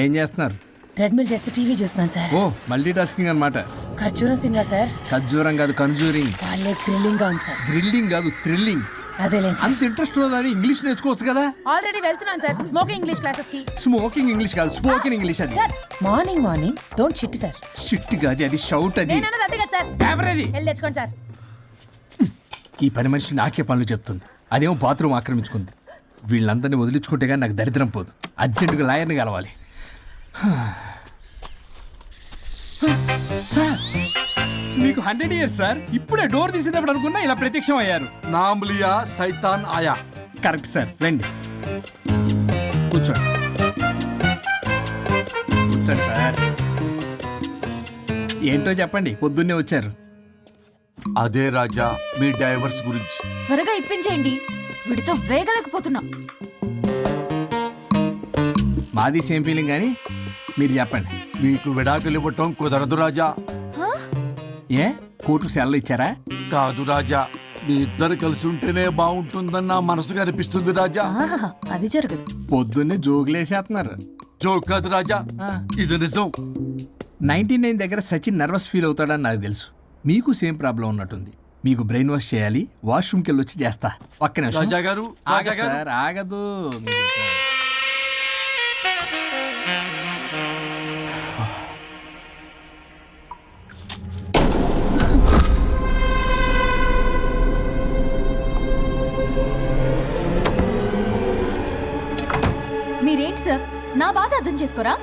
ఏం చేస్తున్నారు? ట్రెడ్మిల్ చేస్తే టీవీ చూస్తున్నాను సార్. ఓ మల్టీ టాస్కింగ్ అనమాట. ఖర్జూరం సినిమా సార్. ఖర్జూరం కాదు, కన్జూరింగ్. వాళ్ళే థ్రిల్లింగ్ గా ఉంది సార్. గ్రిల్లింగ్ కాదు, థ్రిల్లింగ్. అదేలేండి. అంత ఇంట్రెస్ట్ ఉన్నదని ఇంగ్లీష్ నేర్చుకోవచ్చు కదా. ఆల్రెడీ వెళ్తున్నాను సార్ స్మోకింగ్ ఇంగ్లీష్ క్లాసెస్ కి. స్మోకింగ్ ఇంగ్లీష్ కాదు, స్పోకెన్ ఇంగ్లీష్. అది sir morning don't shit sir. Shit కాదు, అది షౌట్. అది నేను అన్నది అదే కదా సార్. పేపర్ అది. వెళ్ళి తెచ్చుకోండి సార్. ఈ పని మనిషి నాకే పనులు చెప్తుంది, అదేమో బాత్రూమ్ ఆక్రమించుకుంది. వీళ్ళందరినీ వదిలించుకుంటే కానీ నాకు దరిద్రం పోదు. అర్జెంటుగా లాయర్ని కలవాలి. సార్ మీకు 100 years సార్. ఇప్పుడే డోర్ తీసేటప్పుడు అనుకున్నా ఇలా ప్రత్యక్షం అయ్యారు. నామ్ లియా సైతాన్ ఆయా. కరెక్ట్ సార్, రండి కూర్చోండి. కూర్చోండి సార్. ఏంటో చెప్పండి, పొద్దున్నే వచ్చారు. అదే రాజా మీ డైవర్స్ గురించి. త్వరగా ఇప్పించేయండి, వీడితో వేగలేకపోతున్నా. మాది సేమ్ ఫీలింగ్, కానీ మీరు చెప్పండి. మీకు విడాకులు ఇవ్వటం కుదరదు రాజా. ఏ కోర్టుకు సెలవు ఇచ్చారా? కాదు రాజా, మీ ఇద్దరు కలిసి ఉంటేనే బాగుంటుందన్న మనసుకు అనిపిస్తుంది రాజా. ఆహాహా, అది జరగదు. పొద్దున్నే జోగులేసేస్తున్నారు. జోక్ కాదు రాజా, ఇది నిజం. 99 దగ్గర సచిన్ నర్వస్ ఫీల్ అవుతాడని నాకు తెలుసు. మీకు సేమ్ ప్రాబ్లం ఉన్నట్టుంది. మీకు బ్రెయిన్ వాష్ చేయాలి. వాష్రూమ్కి వెళ్ళి వచ్చి చేస్తా. ఒక్క నిమిషం. రాజా గారు, రాజా గారు. సార్ ఆగదు. మీరేంటి సార్ నా బాధ అర్థం చేసుకోరా?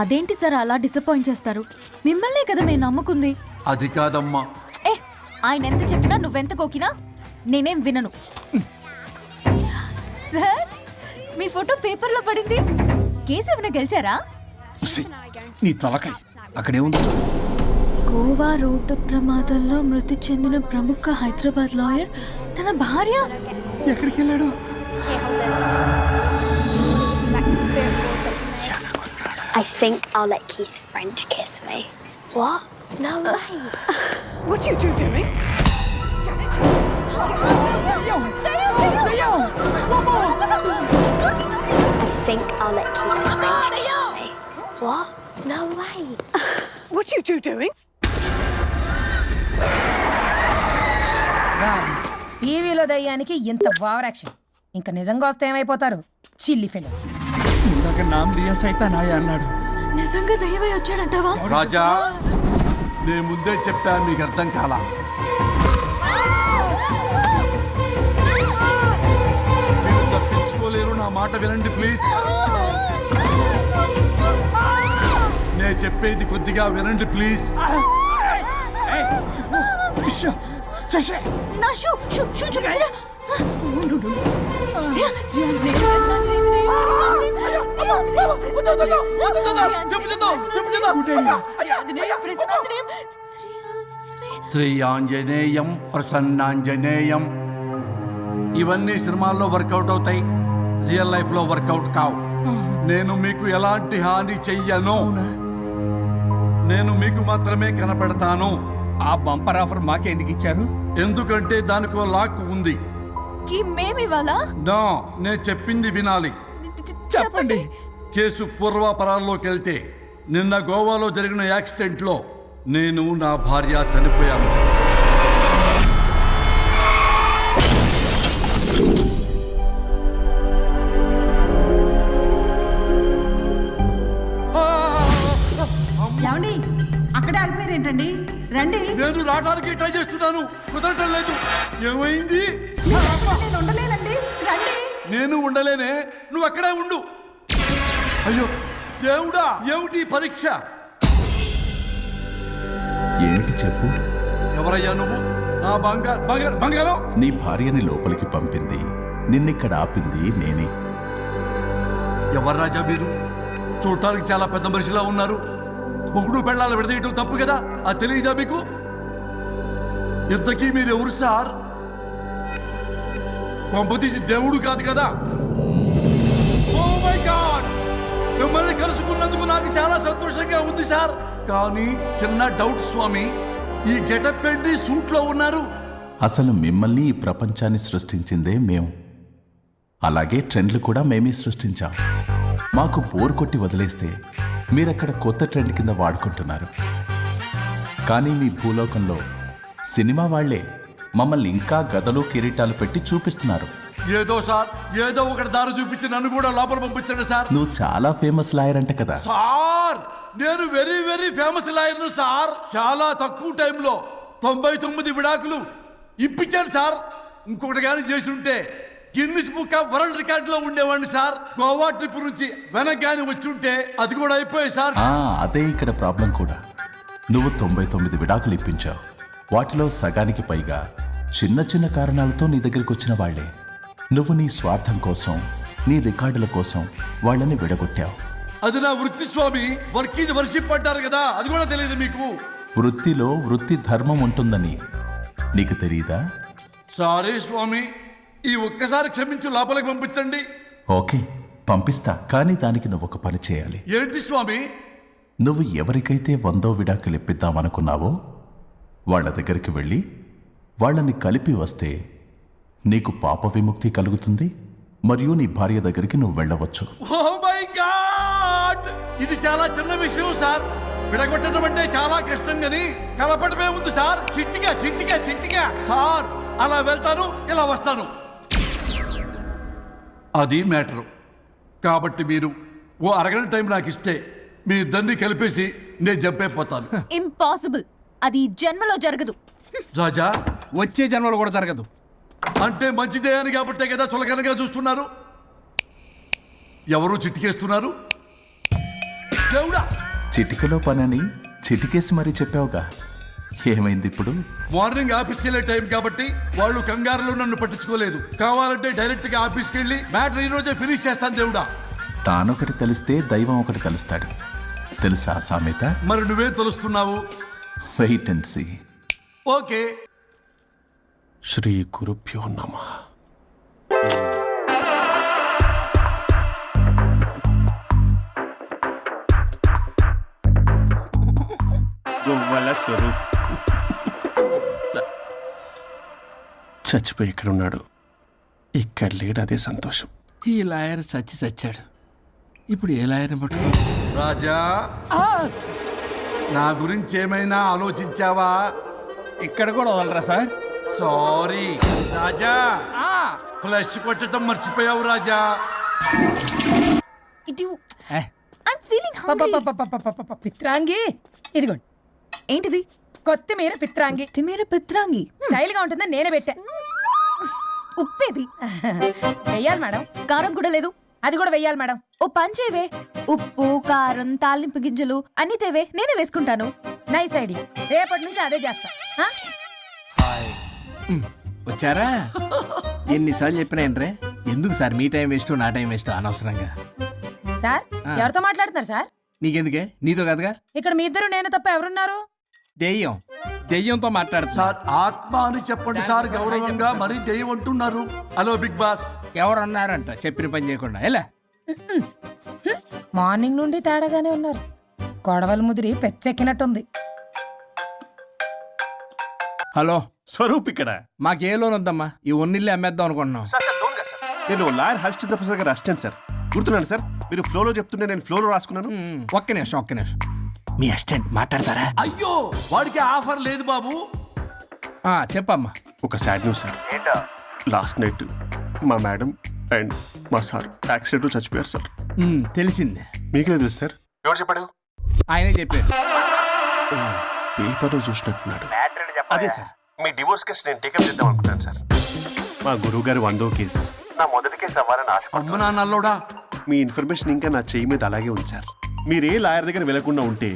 అదేంటి సార్ అలా డిసప్పాయింట్ చేస్తారు? మిమ్మల్నే కదా మేము నమ్ముకుంది. అది కాదమ్మా. ఏ ఆయన ఎంత చెప్పినా నువ్వెంత కోకినా నేనేం వినను. సార్ మీ ఫోటో పేపర్లో పడింది. కేసు ఏమైనా గెలిచారా? నీ తలకాయ అక్కడే ఉంది. గోవా రోడ్డు ప్రమాదంలో మృతి చెందిన ప్రముఖ హైదరాబాద్ లాయర్ తన భార్య ఎక్కడికి వెళ్ళాడు? I think I'll let Keith French kiss me. What? No way. What are you two doing? I think I'll let Keith French kiss me. What? No way. What are you two doing? టీవీలో దయ్యానికి ఇంత over action. ఇంకా నిజంగా వస్తే ఏమైపోతారు? చిల్లి fellows. ఇందాక నామ్ లియా సైతాన్ ఆయా అన్నాడు. నిజంగా దయ్యమై వచ్చాడంటావా? రాజా నేను ముందే చెప్పాను, మీకు అర్థం కాలా. మీరు తప్పించుకోలేరు, నా మాట వినండి ప్లీజ్. నేను చెప్పేది కొద్దిగా వినండి ప్లీజ్. నా షూ చూపించరా? శ్రీ ఆంజనేయం ప్రసన్నాంజనేయం. ఇవన్నీ సినిమాల్లో వర్కౌట్ అవుతాయి, రియల్ లైఫ్ లో వర్కౌట్ కావు. నేను మీకు ఎలాంటి హాని చెయ్యను. నేను మీకు మాత్రమే కనపడతాను. ఆ బంపర్ ఆఫర్ మాకే ఎందుకు ఇచ్చారు? ఎందుకంటే దానికో లాక్ ఉంది. మేమివాలా? నా నేను చెప్పింది వినాలి. చెప్పండి. కేసు పూర్వాపరాల్లోకి వెళ్తే నిన్న గోవాలో జరిగిన యాక్సిడెంట్లో నేను నా భార్య చనిపోయాను. ఏమండి అక్కడే ఆగిపోయారు ఏంటండి? రండి. నేను రావడానికి ట్రై చేస్తున్నాను, కుదరటం లేదు. ఏమైంది? నేను ఉండలేనండి, రండి. నేను ఉండలేనే, నువ్వు అక్కడే ఉండు. అయ్యో దేవుడా, ఏమిటి పరీక్ష? ఏమిటి చెప్పు? ఎవరయ్యా నువ్వు? నా బంగారం. నీ భార్యని లోపలికి పంపింది, నిన్నిక్కడ ఆపింది నేనే. ఎవరు రాజా మీరు? చూడటానికి చాలా పెద్ద మనిషిలా ఉన్నారు. మొగుడు పెళ్ళాలు విడదీయటం తప్పు కదా, అది తెలియదా మీకు? ఇంతకీ మీరు ఎవరు సార్? పంపతీసి దేవుడు కాదు కదా? ఓ మై గాడ్, మిమ్మల్ని కలుసుకున్నందుకు నాకు చాలా సంతోషంగా ఉంది సార్. కానీ చిన్న డౌట్ స్వామి, ఈ గెటప్ ఏంటి సూట్ లో ఉన్నారు? అసలు మిమ్మల్ని ఈ ప్రపంచాన్ని సృష్టించిందే మేం. అలాగే ట్రెండ్లు కూడా మేమే సృష్టించాం. మాకు బోర్ కొట్టి వదిలేస్తే మీరక్కడ కొత్త ట్రెండ్ కింద వాడుకుంటున్నారు. కానీ మీ భూలోకంలో సినిమా వాళ్లే మమ్మల్ని ఇంకా గదలు కిరీటాలు పెట్టి చూపిస్తున్నారు. ఏదో సార్, ఏదో ఒకటి దారి చూపించి నన్ను కూడా లోపల పంపించండి సార్. నువ్వు చాలా ఫేమస్ లాయర్ అంట కదా. సార్, నేను వెరీ వెరీ ఫేమస్ లాయర్ను సార్. చాలా తక్కువ టైంలో 99 విడాకులు ఇప్పించాను సార్. ఇంకొకటి కానీ చేసి ఉంటే గిన్నిస్ బుక్ ఆఫ్ వరల్డ్ రికార్డులో ఉండేవాడిని సార్. గోవా ట్రిప్ నుంచి వెనక్ కానీ వచ్చి ఉంటే అది కూడా అయిపోయాయి సార్. అదే ఇక్కడ ప్రాబ్లం కూడా. నువ్వు 99 విడాకులు ఇప్పించావు. వాటిలో సగానికి పైగా చిన్న చిన్న కారణాలతో నీ దగ్గరికి వచ్చిన వాళ్లే. నువ్వు నీ స్వార్థం కోసం, నీ రికార్డుల కోసం వాళ్ళని విడగొట్టావు. అది నా వృత్తి స్వామి. వర్క్ ఈజ్ వర్షిప్ అంటారు కదా, అది కూడా తెలియదు మీకు. వృత్తిలో వృత్తి ధర్మం ఉంటుందని నీకు తెలియదా? సారీ స్వామి, ఈ ఒక్కసారి క్షమించు, లోపలికి పంపించండి. ఓకే, పంపిస్తా. కానీ దానికి నువ్వు ఒక పని చేయాలి. ఏంటి స్వామి? నువ్వు ఎవరికైతే 100వ విడాకులు ఇప్పిద్దామనుకున్నావో వాళ్ళ దగ్గరికి వెళ్ళి వాళ్ళని కలిపి వస్తే నీకు పాప విముక్తి కలుగుతుంది. మరియు నీ భార్య దగ్గరికి నువ్వు వెళ్ళవచ్చు. ఓ మై గాడ్, ఇది చాలా చిన్న విషయం సార్. విడగొట్టడం అంటే చాలా కష్టం గని కలపడమే ఉంది సార్. చిట్టిగా చిట్టిగా చిట్టిగా సార్. అలా వెళ్తాను, ఇలా వస్తాను. అది మ్యాటరు. కాబట్టి మీరు ఓ అరగంట టైం నాకు ఇస్తే మీ ఇద్దరిని కలిపేసి నేను చంపైపోతాను. ఇంపాసిబుల్. అది ఈ జన్మలో జరగదు. రాజా, వచ్చే జన్మలో కూడా జరగదు. అంటే మంచిదే అని కాబట్టే కదా చులకనగా చూస్తున్నారు. ఎవరు చిట్టికేస్తున్నారు? దేవుడా, చిటికలో పనని చిటికేసి మరీ చెప్పావుగా. ఏమైంది ఇప్పుడు? మార్నింగ్ ఆఫీస్కి వెళ్ళే టైం కాబట్టి వాళ్ళు కంగారులో నన్ను పట్టించుకోలేదు. కావాలంటే డైరెక్ట్ గా ఆఫీస్కి వెళ్ళి మ్యాటర్ ఈ రోజే ఫినిష్ చేస్తాను. దేవుడా, తానొకటి తెలిస్తే దైవం ఒకటి కలుస్తాడు. తెలుసా సామెత? మరి నువ్వేం తెలుస్తున్నావు? Wait and see. ఓకే. శ్రీ గురుభ్యో నమః. గొవ్వల స్వరూప్ చచ్చిపోయి ఇక్కడ ఉన్నాడు. ఇక్కడ లేడు, అదే సంతోషం. ఈ లాయర్ చచ్చాడు. ఇప్పుడు ఏ లాయర్ని పట్టుకో? రాజా, నా గురించి ఏమైనా ఆలోచించావా? ఇక్కడ కూడా వదలరా సార్? సారీ రాజా, ఫ్లష్ కొట్టడం మర్చిపోయావు రాజా. ఇటు ఏ, ఐమ్ ఫీలింగ్ హంగ్రీ. పిత్రాంగి ఇదిగోండి. ఏంటిది? కొత్తిమీర పిత్రాంగి. తిమేర పిత్రాంగి. స్టైల్ గా ఉంటుందని నేనే పెట్టా. ఉప్పేది? వెయ్యాలి మేడం. కారం కూడా లేదు. అది కూడా వెయ్యాలి మేడం. ఓ పంచేవే. ఉప్పు, కారం, తాలింపు గింజలు అన్ని తేవే, నేనే వేసుకుంటాను. Nice idea. రేపటి నుంచి అదే చేస్తా. ఆ? వచ్చారా? ఎన్నిసార్లు చెప్పినా ఏంట్రే? ఎందుకు సార్ మీ టైం వేస్ట్, నా టైం వేస్ట్ అనవసరంగా? సార్, ఎవరితో మాట్లాడుతున్నారు సార్? నీకెందుకే? నీతో కదగా. ఇక్కడ మీ ఇద్దరు నేను తప్ప ఎవరున్నారు? దెయ్యంతో మాట్లాడుతా. సార్, ఆత్మ అని చెప్పండి సార్, గౌరవంగా. మరీ దెయ్యం అంటున్నారు. Hello big boss. ఎవరు అన్నారంట చెప్పిన పని చేయకుండా? ఎలా? మార్నింగ్ నుండి తేడాగానే ఉన్నారు. గొడవల ముదిరి పెచ్చెక్కినట్టుంది. హలో, స్వరూప్ ఇక్కడ. మాకే లోన్ వద్దమ్మా. ఈ ఒన్నిల్లే అమ్మేద్దాం అనుకుంటున్నాం. నేను లాయర్ హరిశ్చంద్ర ప్రసాద్ గారు అసిస్టెంట్ సార్. గుర్తున్నాను సార్, మీరు ఫ్లోలో చెప్తుంటే నేను ఫ్లోలో రాసుకున్నాను. ఒక్క నిమిషం. మీ అసిస్టెంట్ మాట్లాడతారా? అయ్యో, వాడికి ఆఫర్ లేదు బాబు. చెప్పమ్మా. ఒక sad news sir. Last night మా మేడం అండ్ మా సార్ యాక్సిడెంట్ చచ్చిపోయారు సార్. తెలిసిందే. మీకే తెలుసు సార్. ఎవరు చెప్పాడు? ఆయనే చెప్పారు. పేపర్లో చూసినట్టున్నాడు. అదే సార్, మీ డివోర్స్ కేసు నేను టేకప్ చేద్దాం అనుకుంటాను సార్. మా గురువు గారు 100వ కేసు నా మొదటి కేసు అవ్వాలని ఆశ. అమ్మ నా నల్లోడా, మీ ఇన్ఫర్మేషన్ ఇంకా నా చెయ్యి మీద అలాగే ఉంది సార్. మీరు ఏ లాయర్ దగ్గర వెళ్లకుండా ఉంటే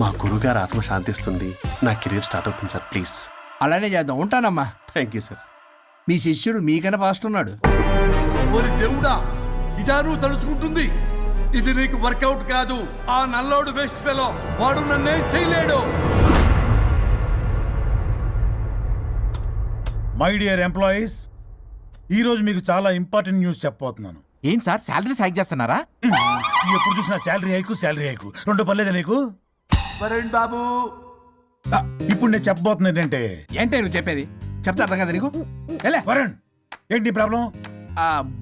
మా గురుగారు ఆత్మ శాంతిస్తుంది, నా కెరీర్ స్టార్ట్ అవుతుంది సార్. ప్లీజ్ అలానే చేద్దాం. ఉంటానమ్మా. Thank you sir. మీ శిష్యుడు మీకన్నా ఫాస్ట్ ఉన్నాడు. ఓరి దేవుడా, ఇదా నువ్వు తలుచుకుంటుంది? ఇది నీకు వర్కౌట్ కాదు. ఆ నల్లోడు వేస్ట్ ఫెలో, వాడు నన్నేం చేయలేడు. మై డియర్ ఎంప్లాయీస్, ఈరోజు మీకు చాలా ఇంపార్టెంట్ న్యూస్ చెప్పబోతున్నాను. ఏంటి సార్, శాలరీస్ హైక్ చేస్తున్నారా? ఎప్పుడు చూసినా శాలరీ హైకు రెండు పర్లేదా నీకు? వరుణ్ బాబు, ఇప్పుడు నేను చెప్పబోతున్నా ఏంటంటే, ఏంటే నువ్వు చెప్పేది? చెప్తా అర్థం కదా నీకు? ఎలా? వరుణ్, ఏంటి నీ ప్రాబ్లం?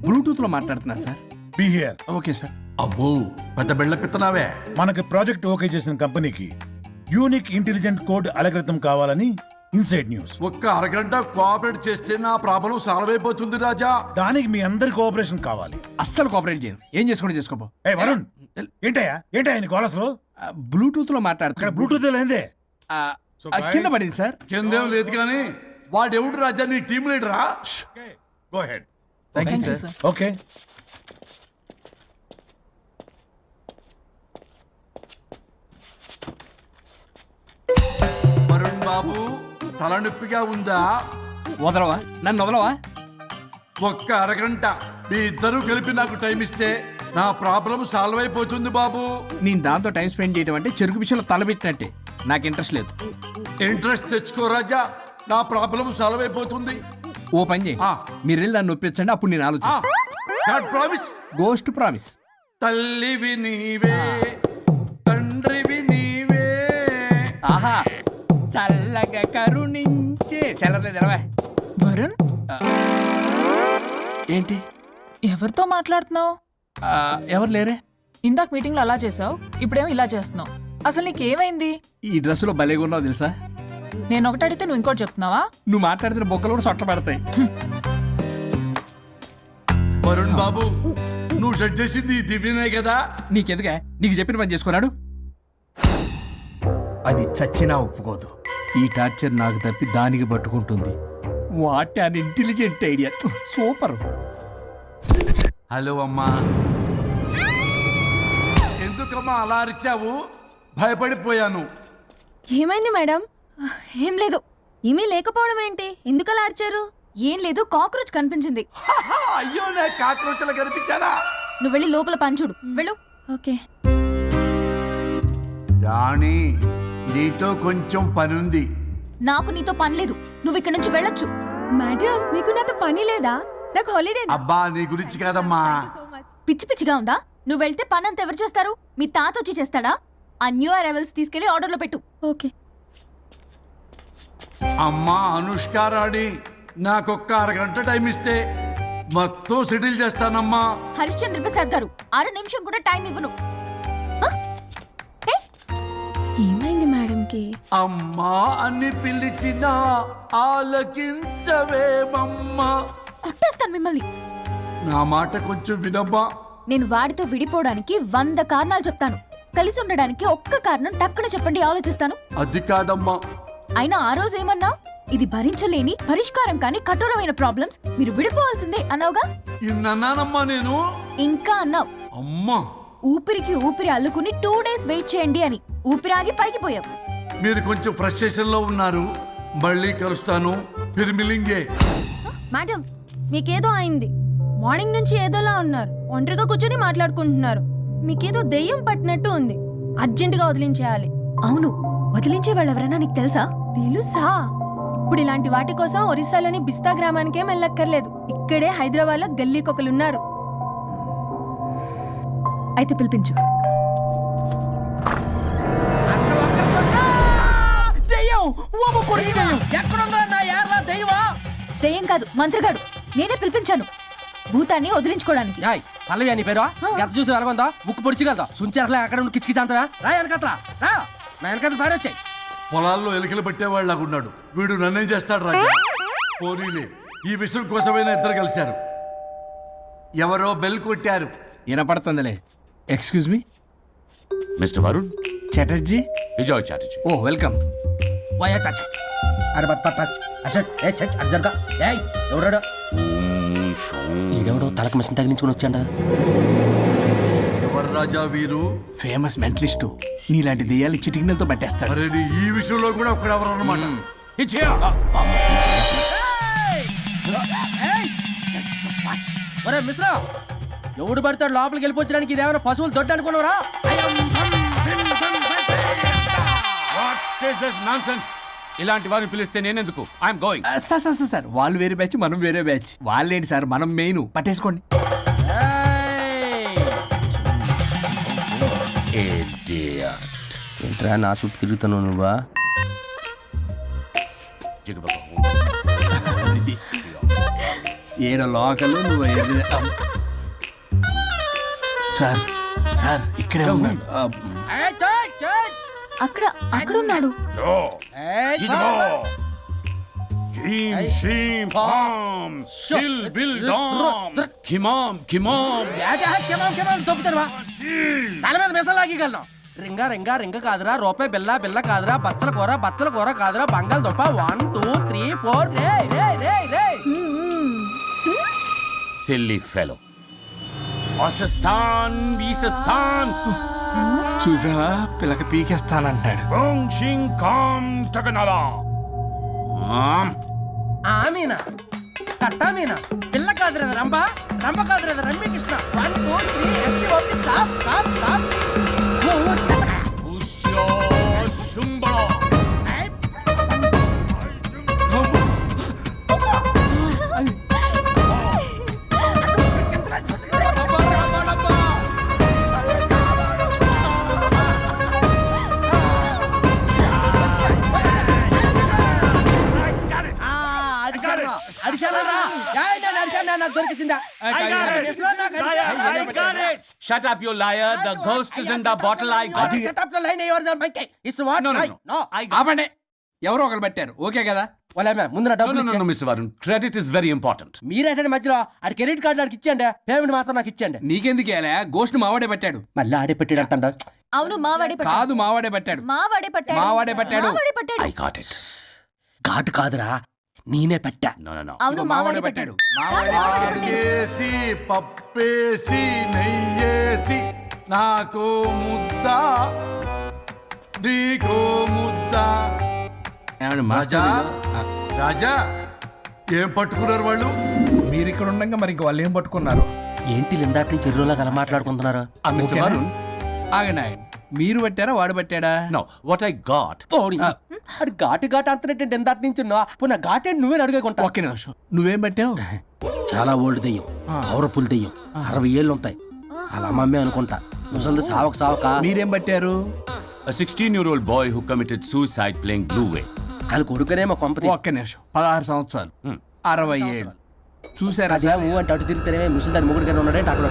బ్లూటూత్ లో మాట్లాడుతున్నా sir. Be here. Okay sir. అబ్బో పెద్ద బిళ్ళ పిత్తనావే. మనకి ప్రాజెక్ట్ ఓకే చేసిన కంపెనీకి యూనిక్ ఇంటెలిజెంట్ కోడ్ అలకృతం కావాలని ఇన్సైడ్ న్యూస్. ఒక్క అరగంట కోఆపరేట్ చేస్తే నా ప్రాబ్లం సాల్వ్ అయిపోతుంది రాజా. దానికి మీ అందరి కోఆపరేషన్ కావాలి. అస్సలు కోఆపరేట్ చేయను. ఏం చేసుకోండి చేసుకోపో. ఏ వరుణ్, ఏంటయ్యా నీ గోలస్లో? బ్లూటూత్ లో ఇక్కడ మాట్లాడుతున్నా. బ్లూటూత్ లేదే. కింద పడింది సార్. కిందేం లేదు కానీ వాడెవడు రాజా నీ టీం లీడరా? Go ahead. Sir. Okay. Varun బాబు తలనొప్పిగా ఉందా? వదలవా, నన్ను వదలవా. ఒక్క అరగంట మీ ఇద్దరు కలిపి నాకు టైం ఇస్తే నా ప్రాబ్లం సాల్వ్ అయిపోతుంది బాబు. నేను దాంతో టైం స్పెండ్ చేయడం అంటే చెరుకు విషయంలో తలబెట్టినట్టే. నాకు ఇంట్రెస్ట్ లేదు. ఇంట్రెస్ట్ తెచ్చుకో రాజా, నా ప్రాబ్లం సాల్వ్ అయిపోతుంది. ఓ పని చేయి, ఆ. మీరు వెళ్ళి దాన్ని నొప్పించండి, అప్పుడు నేను ఆలోచిస్తాను. ప్రామిస్. Ghost promise. తల్లివి నీవే, తండ్రివి నీవే. ఆహా, చల్లగా కరుణించే చల్లలేదు ఎలవా. వరుణ్, ఏంటి? ఎవరితో మాట్లాడుతున్నావు? ఎవరు లేరే? ఇందాక మీటింగ్ లో అలా చేసావు, ఇప్పుడేమో ఇలా చేస్తున్నావు. అసలు నీకేమైంది? ఈ డ్రెస్సులో భలేగా ఉన్నావు తెలుసా. నేను ఒకటి అడిగితే నువ్వు ఇంకోటి చెప్తున్నావా? నువ్వు మాట్లాడితే బొక్కలు కూడా సొట్ట పడతాయి. వరుణ్ బాబు, నువ్వు సెట్ చేసింది ఈ దివ్యనే కదా? నీకెందుకే? నీకు చెప్పిన పని చేసుకున్నాడు. అది చచ్చినా ఒప్పుకోదు. ఈ టార్చర్ నాకు తప్పి దానికి పట్టుకుంటుంది. What an intelligent idea. Super. Hello అమ్మా. ఎందుకమ్మా అలా అరిచావు? భయపడిపోయాను. ఏమైంది మేడం? ఏం లేదు. ఏమీ లేకపోవడం ఏంటి? ఎందుకు అలా అరిచారు? ఏం లేదు, కాక్రోచ్ కనిపించింది. అయ్యో, నేను కాక్రోచ్లు కనిపించానా? నువ్వు వెళ్ళి లోపల పని చూడు. వెళ్ళు. ఓకే. రాణి, నీతో కొంచెం పనుంది. నాకు నీతో పని లేదు. నువ్వు ఇక్కడ నుంచి వెళ్ళొచ్చు. మేడం, మీకు నాతో పని లేదా? నాకు హాలిడే. అబ్బా, నీ గురించి కాదమ్మా. పిచ్చి పిచ్చిగా ఉందా? నువ్వు వెళ్తే పని అంతా ఎవరు చేస్తారు? మీ తాత వచ్చి చేస్తాడా? ఆ న్యూ అరైవల్స్ తీసుకెళ్లి ఆర్డర్లో పెట్టు. ఓకే. అమ్మా అనుష్క రాణి, నాకొక్క అరగంట టైం ఇస్తే మొత్తం సెటిల్ చేస్తానమ్మా. హరిశ్చంద్ర ప్రసాద్ గారు, 6 నిమిషం కూడా టైం ఇవ్వను. ఆ? ఏ? ఏమైంది మేడంకి? అమ్మా అని పిలిచినా ఆలకించవేమమ్మా. కొట్టేస్తాను మిమ్మల్ని. నా మాట కొంచెం వినమ్మా. నేను వాడితో విడిపోవడానికి 100 కారణాలు చెప్తాను. కలిసి ఉండడానికి ఒక్క కారణం టక్కున చెప్పండి, ఆలోచిస్తాను. అది కాదమ్మా. అయినా ఆ రోజు ఏమన్నా? ఇది భరించలేని, పరిష్కారం కాని కఠోరమైన ప్రాబ్లమ్స్, మీరు విడిపోవాల్సిందే అన్నావుగా. ఇన్నానమ్మా నేను. ఇంకా అన్నావు. అమ్మా, ఊపిరికి ఊపిరి అల్లుకుని 2 days వెయిట్ చేయండి అని. ఊపిరాగి పైకి పోయావు. మీరు కొంచెం ఫ్రస్ట్రేషన్ లో ఉన్నారు. మళ్ళీ కలుస్తాను. ఫిర్మిలింగే. మేడం, మీకేదో అయింది. మార్నింగ్ నుంచి ఏదోలా ఉన్నారు. ఒంటరిగా కూర్చొని మాట్లాడుకుంటున్నారు. మీకేదో దెయ్యం పట్టినట్టు ఉంది. అర్జెంటుగా వదిలించేయాలి. అవును, వదిలించే వాళ్ళెవరైనా నీకు తెలుసా? తెలుసా? ఇప్పుడు ఇలాంటి వాటి కోసం ఒరిస్సాలోని బిస్తా గ్రామానికేం వెళ్ళక్కర్లేదు. ఇక్కడే హైదరాబాద్ లో గల్లీకొకలున్నారు. అయితే పిలిపించు. దెయ్యం కాదు, మంత్రిగాడు. నేనే పిలిపించాను భూతాన్ని వదిలించుకోవడానికి. పల్లవి అని పేరు ఎంత చూసి వెలగొందా? ముక్కు పొడిచిగలదా? సుంచరలే అక్కడ ఉండి కిచకిచ అంతవా? రా వెనకత్రా, రా నా వెనకత్ర పారి వచ్చాయి. పొలాల్లో ఎలికలు పట్టేవాళ్ళగా ఉన్నాడు వీడు. నన్నేం చేస్తాడు రాజా? పోనీలే, ఈ విషయం కోసమైనా ఇద్దరు కలిశారు. ఎవరో బెల్ కొట్టారు. వినపడుతుందిలే. Excuse me, mister Varun, Chatterjee. Vijay Chatterjee. Oh, welcome. వయా చాచా. అరే బట్ అసత్ ఏ సచ్ అర్జర్గా. ఏయ్ ఎవడాడు? ఈడెవడో తలకు మిషన్ తగిలించుకుని వచ్చాడా? ఎవరు రాజా వీరు? Famous mentalist. నీలాంటి దెయ్యాలు చిటికినలతో పట్టేస్తాడు. అరే, నీ ఈ విషయంలో కూడా ఒక్కడెవరు అన్నమాట. ఒరే మిశ్రా, ఎవడు పడతాడు లోపలికి వెళ్ళిపోవడానికి? ఇదేమైనా పశువులు దొడ్డు అనుకున్నారా? ఇలాంటి వారిని పిలిస్తే నేనెందుకు? I'm going. సార్ వాళ్ళు వేరే బ్యాచ్, మనం వేరే బ్యాచ్. వాళ్ళేంటి సార్, మనం మెయిన్. పట్టేసుకోండి. ఏంట్రా నా చుట్టూ తిరుగుతున్నావు నువ్వా? ఏడ లోకలు నువ్వు సార్, సార్ ఇక్కడే ఉన్నాడు అక్కడ అక్కడ ఉన్నాడు. తల మీద మెసలాగలను రింగా రింగా రింగ కాదురా, రూపాయి బిల్ల బిల్ల కాదురా, బచ్చల కూర కాదురా, బంగాళదుంప 1 2 3 4 రే రే రే రే. Silly fellow. వాసస్థాన్ వీసస్థాన్ చూసావా పిల్లకి పీకేస్తానంటున్నాడు. బోంగ్ షింగ్ కామ్ టకనలా. మీనా కట్టా మీనా పిల్ల కాదురా రంభ, రంభ కాదురా Ramya Krishna. 1 2 3 S T O P stop stop stop. ఉష్యో శుంబళ. Shut up, you liar. The ghost is in the bottle. I got it. No, no, no. ఆపండి, ఎవరో ఒకరు పెట్టారు, ఓకే కదా? ముందు No, no, no, Mr. Varun. Credit is very important. మీరేటండి మధ్యలో ఆడి credit card నాకు ఇచ్చేయండి, పేమెంట్ మాత్రం నాకు ఇచ్చేయండి. నీకెందుకు ఇలా గోస్ట్ మావాడే పెట్టాడు. మళ్ళీ ఆడే పెట్టాడు అంట. అవును మావాడే పట్టాడు. కాదు మావాడే పెట్టాడు. మావాడే పట్టాడు. మావాడే పట్టాడు. మావాడే పట్టాడు. I got it. ఘాటు కాదురా, నేనే పెట్టా. No, no, no. అవును మావాడే పట్టాడు. ఆగేసి పప్పేసి నెయ్యేసి నాకు ముద్ద నీకో ముద్ద. ఏమండి రాజా మాస్టర్, రాజా ఏం పట్టుకున్నారు వాళ్ళు? మీరు ఇక్కడ ఉండగా మరి ఇంక వాళ్ళు ఏం పట్టుకున్నారు? ఏంటి లిందాటి నుంచి చెరువులో కల మాట్లాడుకుంటున్నారు? Mr. ఓకేనా? Varun. ఆగండి ఆగండి. మీరు పట్టారా వాడు పట్టాడా? No, what I got. అది ఘాటు ఘాటు అంతనేంటి ఎందాటి నుంచి నా ఘాటేంటి నువ్వే అడుగుకుంటా. ఒక్క నిమిషం, నువ్వేం పట్టావు? చాలా ఓల్డ్ దెయ్యం, పవర్ఫుల్ దెయ్యం, 60 ఏళ్ళు ఉంటాయి. అలా మమ్మీ అనుకుంటా. ముసలిది సావక మీరేం పట్టారు? A 16-year-old boy who committed suicide playing Blue Whale. వాళ్ళ కొడుకునేమో కొంపతి. ఒక్క నిమిషం, 16 సంవత్సరాలు, 60 ఏళ్ళు. చూసారా అదే సార్? అంటే అటు తిరిగితేనే ముసలి దాని ముగ్గురు ఉన్నాడంటే అక్కడ.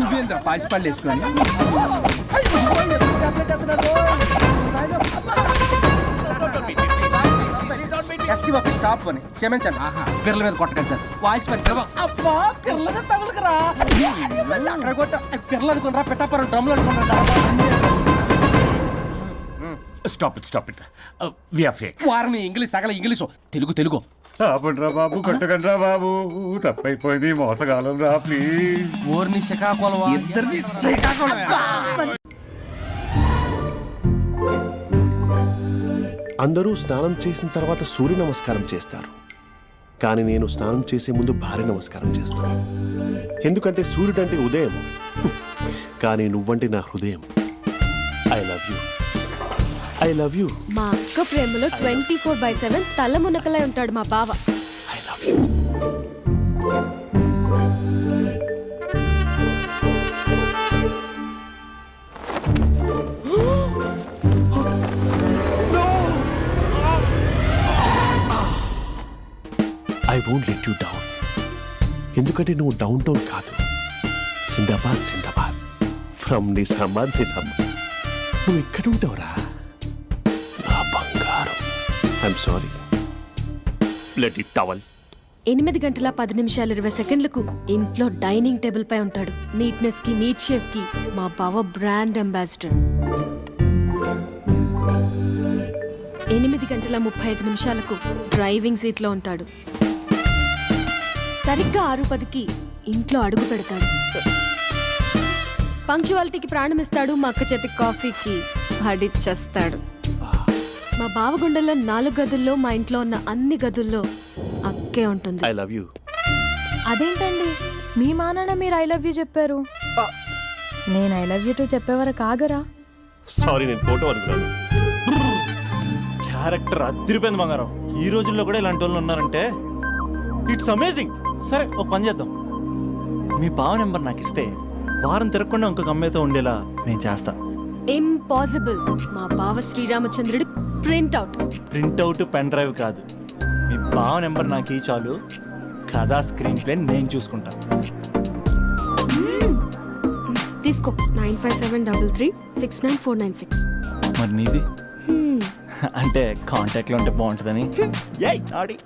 నువ్వేంద్ర పాసిపళ్ళు వేసుకొని స్టాప్ అని క్షమించండి. పిల్లల మీద కొట్టకండి సార్. వాయిస్ అబ్బా పిల్లల మీద తగులుకురా. అక్కడ కొట్ట పిల్లలు అనుకున్నారా, పెట్టాపరం డ్రమ్లు అనుకున్నారా? Stop it. We are fake. వారిని ఇంగ్లీష్ తగల ఇంగ్లీషు, తెలుగు. ఆపండ్రా బాబు, కొట్టకండ్రా బాబు, తప్పైపోయింది, మోసగాలం రా ప్లీజ్. ఊరిని శ్రీకాకుళం ఇద్దరిని శ్రీకాకుళమే. అందరూ స్నానం చేసిన తర్వాత సూర్య నమస్కారం చేస్తారు, కానీ నేను స్నానం చేసే ముందు భార్య నమస్కారం చేస్తాను. ఎందుకంటే సూర్యుడు అంటే ఉదయం, కానీ నువ్వంటే నా హృదయం. I love you. మా అక్క ప్రేమలో 24/7 తల మునకలై ఉంటాడు మా బావ. I love you. I won't let you down. ఎందుకంటే నువ్వు డౌన్ కాదు, జిందాబాద్ ఫ్రమ్ నిజామాబాద్. నువ్వు ఇక్కడ ఉంటావురా నా బంగారం. I'm sorry. Let it towel. 8 గంటల 10 నిమిషాలు 20 సెకండ్లకు ఇంట్లో డైనింగ్ టేబుల్ పై ఉంటాడు. నీట్నెస్ కి, నీట్ షేఫ్ కి మా బావ బ్రాండ్ అంబాసిడర్. 8 గంటల 35 నిమిషాలకు డ్రైవింగ్ సీట్ లో ఉంటాడు. సరిగ్గా 6:10కి ఇంట్లో అడుగు పెడతాడు. పంక్చువాలిటీకి ప్రాణం ఇస్తాడు. మా అక్క చేతి కాఫీకి పడిచ్చేస్తాడు. మా బావ గుండెల్లో 4 గదుల్లో, మా ఇంట్లో ఉన్న అన్ని గదుల్లో అక్కే ఉంటుంది. I love you. అదేంటండి మీ మా నాన్న మీరు ఐ లవ్ యూ చెప్పారు, నేను ఐ లవ్ యూ టు చెప్పేవరకు ఆగరా? సారీ, నేను ఫోటో అనుకున్నాను. క్యారెక్టర్ అదిరిపోయింది బంగారం. ఈ రోజుల్లో కూడా ఇలాంటి వాళ్ళు ఉన్నారంటే ఇట్స్ అమేజింగ్. సరే ఒక పని చేద్దాం, మీ బావ నెంబర్ నాకు ఇస్తే వారం తిరగకుండా ఇంకొక అమ్మాయితో ఉండేలా నేను చేస్తా. ఇంపాసిబుల్. మా బావ శ్రీరామచంద్రుడి ప్రింట్అవుట్. ప్రింట్అవుట్ పెన్ డ్రైవ్ కాదు, మీ బావ నెంబర్ నాకు ఈ చాలు, కథా స్క్రీన్ ప్లే నేను చూసుకుంటా. తీసుకో 9573369496. మరి నీది అంటే కాంటాక్ట్లో ఉంటే బాగుంటుందని. ఏయ్ ఆడి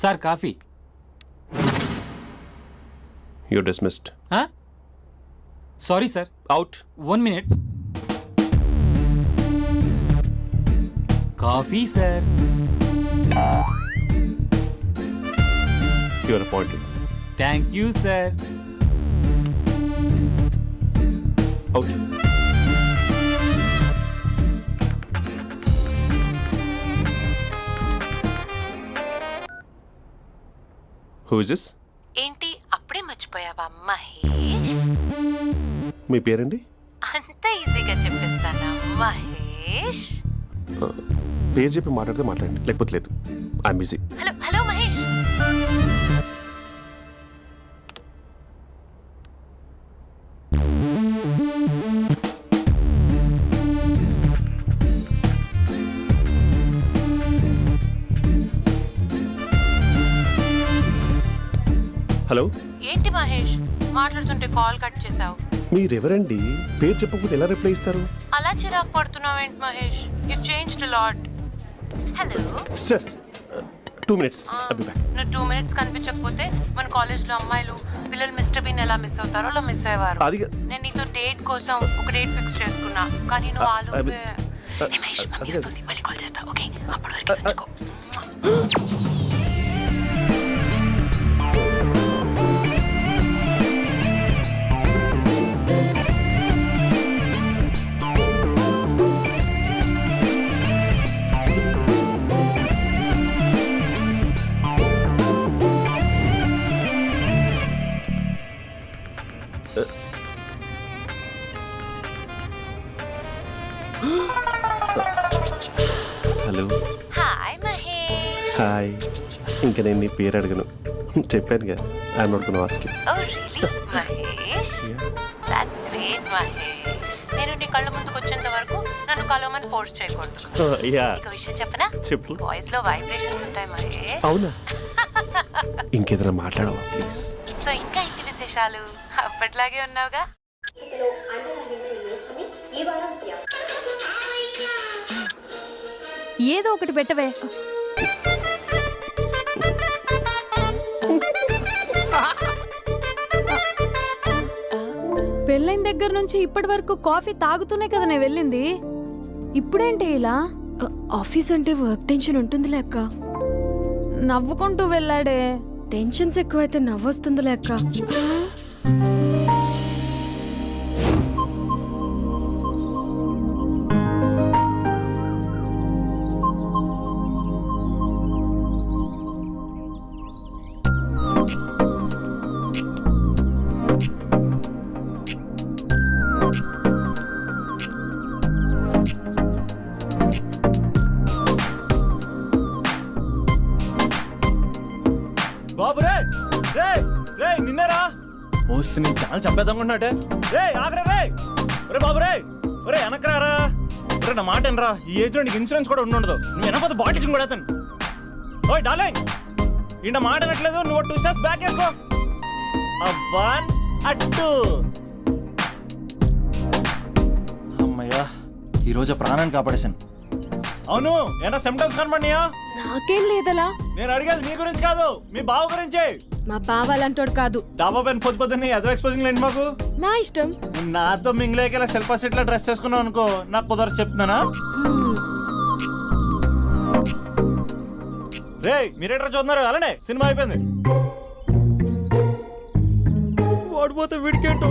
sir coffee. You dismissed. Sorry sir. Out. 1 minute. Coffee sir. Your appointed. Thank you sir. Out. Who is this? ఏంటి అప్పుడే మర్చిపోయావా మహేష్? మీ పేరండి? అంత ఈజీగా చెప్పేస్తానా మహేష్? పేరు చెప్పి మాట్లాడితే మాట్లాడండి, లేకపోతే లేదు. I'm busy. Hello hello Mahesh. Hello. ఏంటి మహేష్ మాట్లాడుతుంటే కాల్ కట్ చేసావు? మీరెవరండి? పేరు చెప్పకపోతే ఎలా రిప్లై ఇస్తారు? అలా చిరాకు పడుతున్నావేంటి Mahesh? You changed lot. Hello sir 2 minutes. I'll be back. నువ్వు 2 minutes కనిపించకపోతే మన కాలేజ్లో అమ్మాయిలు పిల్లలు మిస్టర్ బీన్ ఎలా మిస్ అవుతారో అలా మిస్ అయ్యేవారు. అది నేను నీతో డేట్ కోసం ఒక డేట్ ఫిక్స్ చేసుకున్నా, కానీ నువ్వు ఆలోపే. మహేష్ మమ్మీ వస్తుంది, మళ్ళీ కాల్ చేస్తా. ఓకే అప్పటి వరకు ఉంచుకో. హలో. హాయ్ మహేష్. హాయ్. ఇంకా నేను నీ పేరు అడగను, చెప్పాను కదా. I'm not gonna ask you. Oh really Mahesh? That's great Mahesh. నేను నీ కళ్ళ ముందుకు వచ్చేంత వరకు నన్ను కలవమని ఫోర్స్ చేయకూడదు. యా. నీకు విషయం చెప్పనా? చెప్పు. నీ వాయిస్ లో వైబ్రేషన్స్ ఉంటాయి మహేష్. అవునా? ఇంకేదైనా మాట్లాడవా ప్లీజ్? సో ఇంకా ఇంటి విశేషాలు అప్పట్లాగే ఉన్నావుగా? ఏదో ఒకటి పెట్టవే. పెళ్ళైన దగ్గర నుంచి ఇప్పటి వరకు కాఫీ తాగుతూనే కదా నేను వెళ్ళింది. ఇప్పుడేంటి ఇలా? ఆఫీస్ అంటే వర్క్ టెన్షన్ ఉంటుందిలే అక్క. నవ్వుకుంటూ వెళ్ళాడే. టెన్షన్స్ ఎక్కువైతే నవ్వొస్తుందిలే అక్క. బాబు రే రే రే నిన్నరా వస్తే నేను చాలా చంపేద్దామనుకుంటున్నాటే. రే ఆగరా రే. ఒరే బాబు రే, ఒరే వెనకరారా. ఒరే నా మాట అనరా, ఈ ఏజ్ లో నీకు ఇన్సూరెన్స్ కూడా ఉండదు. నువ్వు వెనకపోతే బాటిల్ కూడా అతను. ఓయ్ డార్లింగ్, ఈయన మాట అనట్లేదు. నువ్వు 2 steps బ్యాక్ వేసుకో. అబ్బా అట్టు. అమ్మయ్యా, ఈరోజు ప్రాణాన్ని కాపాడేశాను. అవును, ఏనా సిమ్టమ్స్ కనబడినాయా? నాకేం లేదలా. నేను అడిగేది మీ గురించి కాదు, మీ బావ గురించి. మా బావ అలాంటోడు కాదు. డాబా పైన పొద్దున్నే అదో ఎక్స్పోజింగ్ లేండి మాకు. నా ఇష్టం. నాతో మింగిలేక శిల్పా సెట్ లో డ్రెస్ చేసుకున్నావు అనుకో, నాకు కుదరదు చెప్తున్నానా. రే మీరేట్రా చూస్తున్నారు? అలానే సినిమా అయిపోయింది. వాడిపోతే వీడికేంటో.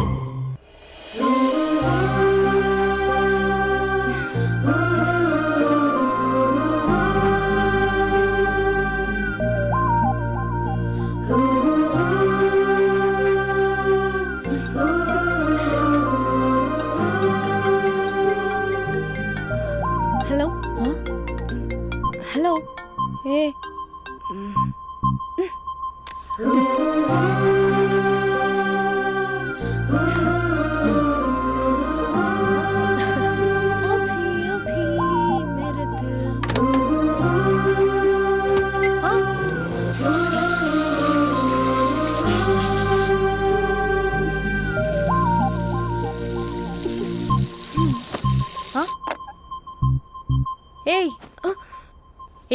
ఏయ్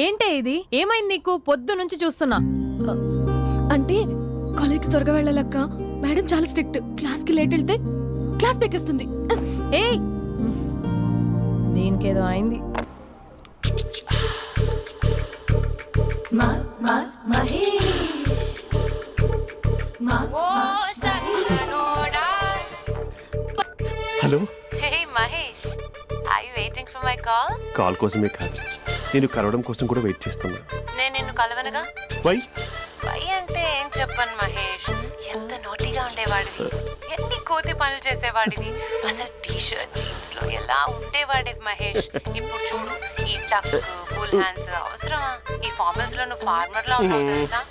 ఏంటే ఇది? ఏమైంది నీకు? పొద్దు నుంచి చూస్తున్నా. అంటే కాలేజ్కి త్వరగా వెళ్ళాలక్క. మేడం చాలా స్ట్రిక్ట్. క్లాస్కి లేట్ వెళ్తే క్లాస్ పెక్కేస్తుంది. ఏయ్ దీనికేదో అయింది. Hello, hey Mahesh, are you waiting for my call? Call కోసమే కాదు, నేను కలవడం కోసం కూడా వెయిట్ చేస్తున్నా. నేను నిన్ను కలవనుగా. వై? వై అంటే ఏం చెప్పను మహేష్. ఎంత నోటిగా ఉండేవాడివి, ఎన్ని కోతి పనులు చేసేవాడివి, అసలు టీ షర్ట్ జీన్స్ లో ఎలా ఉండేవాడివి మహేష్. ఇప్పుడు చూడు, ఈ టక్ ఫుల్ హ్యాండ్స్ అవసరమా? ఈ ఫార్మల్స్ లో నువ్వు ఫార్మర్ లా ఉన్నావు తెలుసా?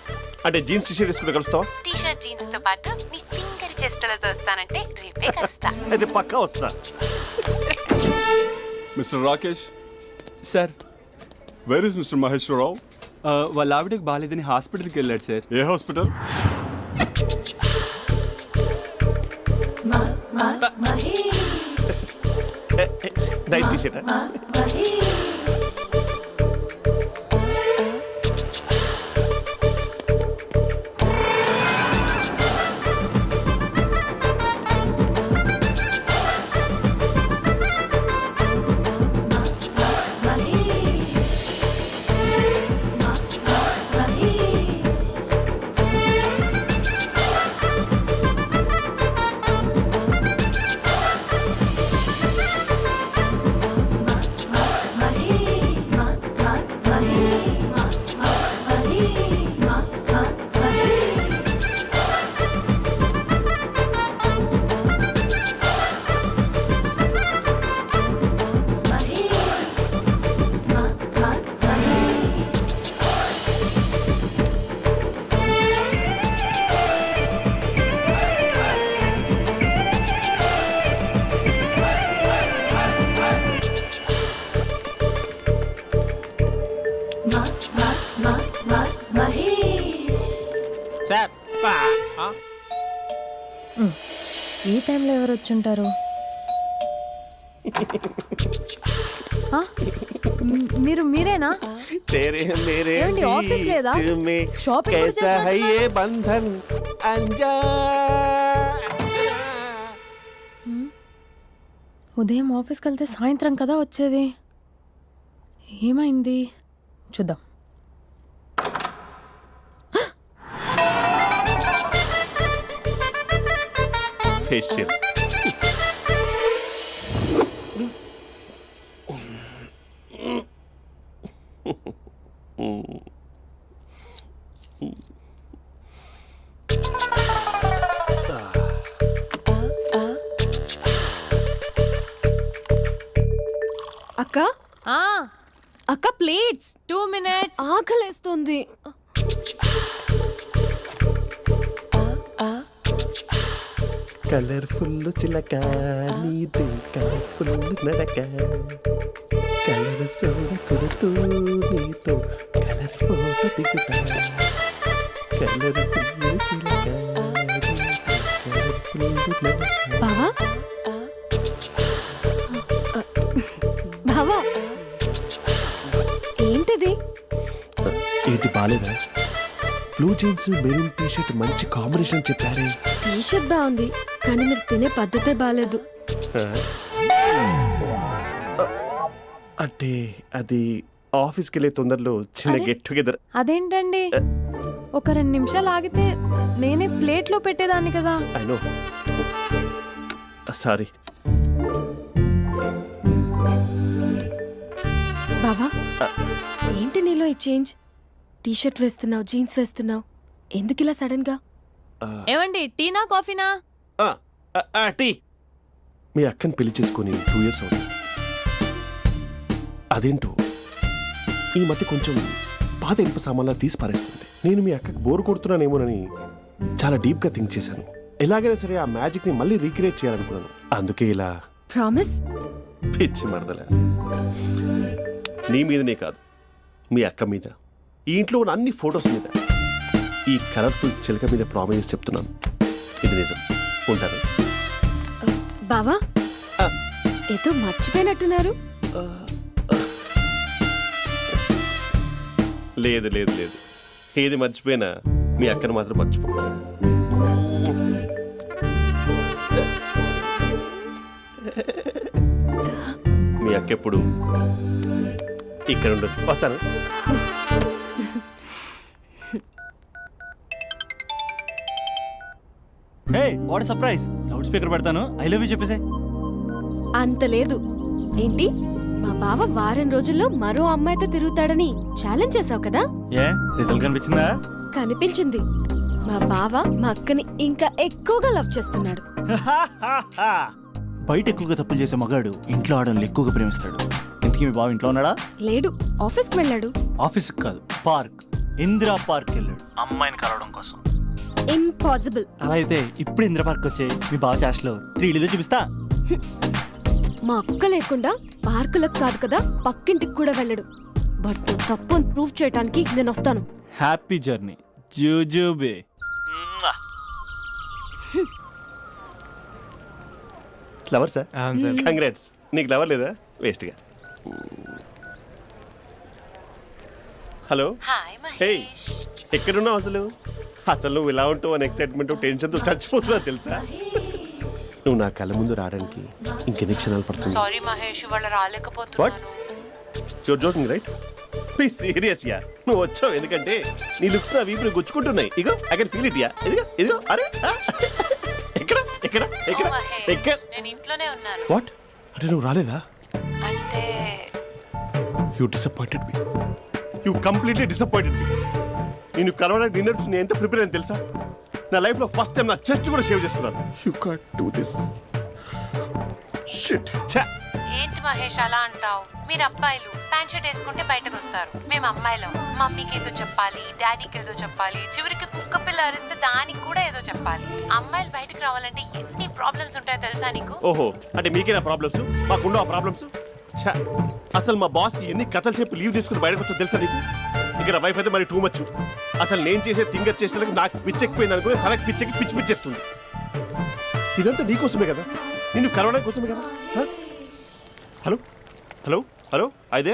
అంటే జీన్స్ టీషర్ట్ వేసుకుని కలుస్తావా? టీ షర్ట్ జీన్స్ తో పాటు నీ ఫింగర్ చెస్టలతో వస్తానంటే రేపే కలుస్తా. అయితే పక్కా వస్తా. Mister Rakesh, sir, where is mister Maheshwararao? వాళ్ళ ఆవిడకి బాగాలేదని హాస్పిటల్కి వెళ్ళాడు సార్. ఏ హాస్పిటల్? Night T shirt. ఈ టైంలో ఎవరు వచ్చుంటారు? మీరేనా? ఏమండి, ఆఫీస్ లేదా? షాపింగ్ కూడా చేస్తున్నట్టున్నారు. ఉదయం ఆఫీస్కి వెళ్తే సాయంత్రం కదా వచ్చేది. ఏమైంది చూద్దాం. ఫేషియల్. అక్క అక్క ప్లేట్స్. 2 minutes. ఆకలేస్తుంది. కలర్ఫుల్ చిలక నీదే కలర్ఫుల్ నడక, కలర్ సోడ కొడుతూ నీతో కలర్ ఫోటో దిగుతా, కలర్ఫుల్ చిలక బావా బావా ఏంటిది? ఏంటి బాలేదా? Blue jeans maroon T shirt మంచి కాంబినేషన్ చెప్పారే. టీ షర్ట్ బాగుంది కానీ మీరు తినే పద్ధతే బాగాలేదు. అంటే అది ఆఫీస్కి వెళ్ళే తొందరలో చిన్న గెట్ టుగెదర్. అదేంటండి, ఒక 2 నిమిషాలు ఆగితే నేనే ప్లేట్లో పెట్టేదాన్ని కదా. I know, sorry. బావా ఏంటి నీలో ఈ చేంజ్? టీ షర్ట్ వేస్తున్నావు, జీన్స్ వేస్తున్నావు, ఎందుకు ఇలా సడన్ గా? ఏమండి, టీనా కాఫీనా? టీ. మీ అక్కని పెళ్లి చేసుకుని 2 years అవుతుంది. అదేంటో ఈ మధ్య కొంచెం పాత ఇనుప సామాన్లా తీసి పారేస్తుంది. నేను మీ అక్కకి బోర్ కొడుతున్నానేమోనని చాలా డీప్గా థింక్ చేశాను. ఎలాగైనా సరే ఆ మ్యాజిక్ని మళ్ళీ రీక్రియేట్ చేయాలనుకున్నాను. అందుకే ఇలా ప్రామిస్? పిచ్చి మరదల, నీ మీదనే కాదు, మీ అక్క మీద, ఈ ఇంట్లో ఉన్న అన్ని ఫొటోస్ మీద, ఈ కలర్ఫుల్ చిలక మీద ప్రామిస్ చెప్తున్నాను. ఇది నిజం. ఉంటాను. బావా ఏదో మర్చిపోయినట్టున్నారు. లేదు లేదు లేదు, ఏది మర్చిపోయినా మీ అక్కను మాత్రం మర్చిపో. మీ అక్క ఎప్పుడు ఇక్కడ ఉండదు. వస్తాను. Hey what surprise, loud speaker పెడతాను, ఐ లవ్ యూ చెప్పేసే. అంత లేదు. ఏంటి, మా బావ వారం రోజుల్లో మరో అమ్మాయితో తిరుగుతాడని ఛాలెంజ్ చేసావు కదా? ఏ రిజల్ట్ కనిపించిందా? కనిపించింది. మా బావ మా అక్కని ఇంకా ఎక్కువగా లవ్ చేస్తున్నాడు. బయట ఎక్కువగా తప్పులు చేసే మగాడు ఇంట్లో ఆడవాళ్ళు ఎక్కువగా ప్రేమిస్తాడు. ఇంతకీ మీ బావ ఇంట్లో ఉన్నాడా? లేడు, ఆఫీస్కి వెళ్ళాడు. ఆఫీస్కి కాదు, పార్క్, ఇందిరా పార్క్ వెళ్ళాడు అమ్మాయిని కలవడం కోసం. ఇంపాసిబుల్. అలా అయితే ఇప్పుడు ఇందిరా పార్క్ వచ్చే మీ బావ చాష్లో 3Dలో చూపిస్తా. మా అక్క లేకుండా పార్కులకు కాదు కదా పక్కింటికి కూడా వెళ్ళడు. బట్ తప్పు ప్రూవ్ చేయడానికి నేను వస్తాను. హ్యాపీ జర్నీ జూజూబే. Lover sir? కంగ్రాట్స్. నీకు లవర్ లేదా? వేస్ట్గా. హలో. Hi hey, Mahesh. ఎక్కడున్నావు అసలు? అసలు నువ్వు ఇలా ఉంటావు అని ఎక్సైట్మెంట్ టెన్షన్తో చచ్చిపోతున్నా తెలుసా? నువ్వు నా కళ్ళ ముందు రావడానికి ఇంకెన్ని క్షణాలు పడుతుంది? సారీ మహేష్, ఇవాళ రాలేకపోతున్నాను. Your joking right? Please serious ya. నువ్వు వచ్చావు ఎందుకంటే నీ లుక్స్ నా వీపుని గుచ్చుకుంటున్నాయి. ఇగో I can feel it ya. ఇదిగో ఇదిగో. అరే ఎక్కడ ఎక్కడ ఎక్కడ ఓ మహేష్, ఎక్కడ? నేను ఇంట్లోనే ఉన్నాను. వాట్ అంటే నువ్వు రాలేదా? అంటే you disappointed me. You completely disappointed me. నేను కరోనా డిన్నర్స్ నేను ఎంత ప్రిపేర్ అని తెలుసా? నా లైఫ్ లో ఫస్ట్ టైం నా చెస్ట్ కూడా షేవ్ చేసుకున్నాను. You can't do this. Shit. ఏంటి మహేష్ అలా అంటావు? మీరు అబ్బాయిలు ప్యాంట్ షర్ట్ వేసుకుంటే బయటకు వస్తారు. మేము అమ్మాయిలం మమ్మీకి ఏదో చెప్పాలి, డాడీకి ఏదో చెప్పాలి, చివరికి కుక్క పిల్ల అరిస్తే దానికి కూడా ఏదో చెప్పాలి. అమ్మాయిలు బయటకు రావాలంటే ఎన్ని ప్రాబ్లమ్స్ ఉంటాయో తెలుసా నీకు? ఓహో, అంటే మీకేనా ప్రాబ్లమ్స్? మాకుండా ఆ ప్రాబ్లమ్స్? అసలు మా బాస్కి ఎన్ని కథలు చెప్పి లీవ్ తీసుకుని బయటకు వచ్చా తెలుసా నీకు? ఇక్కడ వైఫ్ అయితే మరి టూ మచ్. అసలు నేను చేసే థింగర్ చేసేందుకు నాకు పిచ్చెక్కిపోయింది అనుకుని తనకి పిచ్చెక్కి పిచ్చి పిచ్చేస్తుంది. ఇదంతా నీకోసమే కదా, నిన్ను కరోనా కోసమే కదా. హలో హలో హలో అయితే